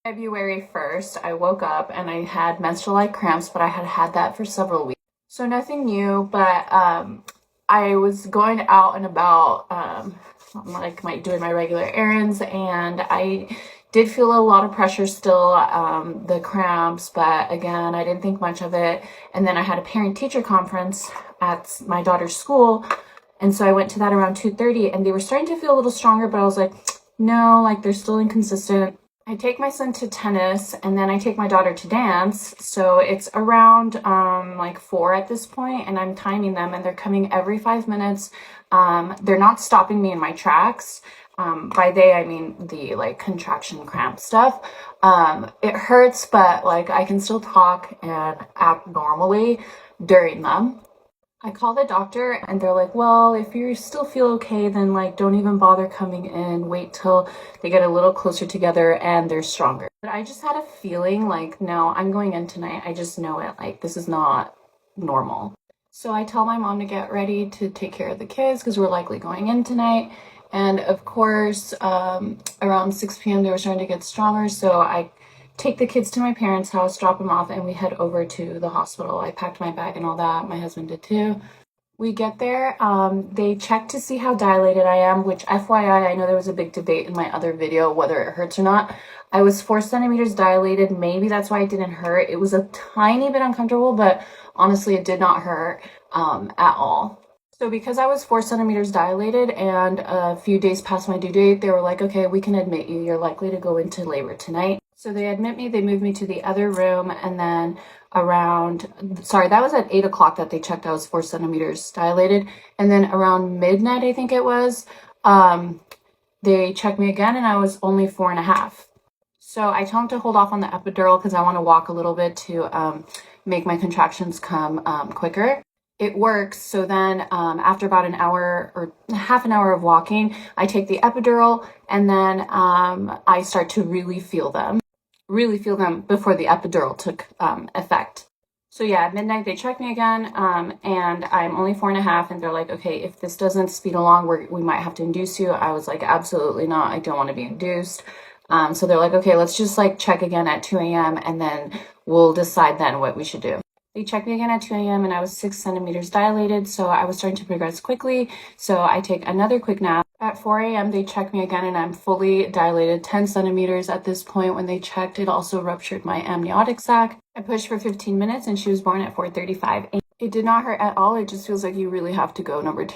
February 1st, I woke up and I had menstrual-like cramps, but I had had that for several weeks. So nothing new, but I was going out and about, doing my regular errands, and I did feel a lot of pressure still, the cramps, but again, I didn't think much of it. And then I had a parent-teacher conference at my daughter's school, and so I went to that around 2:30, and they were starting to feel a little stronger, but I was like, no, like they're still inconsistent. I take my son to tennis and then I take my daughter to dance. So it's around like 4 at this point, and I'm timing them and they're coming every 5 minutes. They're not stopping me in my tracks. By they, I mean the like contraction cramp stuff. It hurts, but like I can still talk and act normally during them. I call the doctor and they're like, well, if you still feel okay, then like don't even bother coming in. Wait till they get a little closer together and they're stronger. But I just had a feeling like, no, I'm going in tonight. I just know it. Like this is not normal. So I tell my mom to get ready to take care of the kids because we're likely going in tonight. And of course, around 6 p.m. they were starting to get stronger. So I take the kids to my parents' house, drop them off, and we head over to the hospital. I packed my bag and all that. My husband did too. We get there, they check to see how dilated I am, which FYI, I know there was a big debate in my other video whether it hurts or not. I was 4 centimeters dilated. Maybe that's why it didn't hurt. It was a tiny bit uncomfortable, but honestly, it did not hurt at all. So because I was 4 centimeters dilated and a few days past my due date, they were like, okay, we can admit you. You're likely to go into labor tonight. So they admit me, they move me to the other room, and then that was at 8 o'clock that they checked I was 4 centimeters dilated. And then around midnight, I think it was, they checked me again and I was only 4.5. So I tell them to hold off on the epidural because I want to walk a little bit to make my contractions come quicker. It works. So then after about an hour or half an hour of walking, I take the epidural and then I start to really feel them before the epidural took effect. So yeah, at midnight they check me again and I'm only 4.5, and they're like, okay, if this doesn't speed along, we might have to induce you. I was like, absolutely not. I don't want to be induced. So they're like, okay, let's just like check again at 2 a.m. and then we'll decide then what we should do. They checked me again at 2 a.m. and I was 6 centimeters dilated, so I was starting to progress quickly. So I take another quick nap. At 4 a.m. they check me again and I'm fully dilated, 10 centimeters at this point. When they checked, it also ruptured my amniotic sac. I pushed for 15 minutes and she was born at 4:35. It did not hurt at all. It just feels like you really have to go number 2.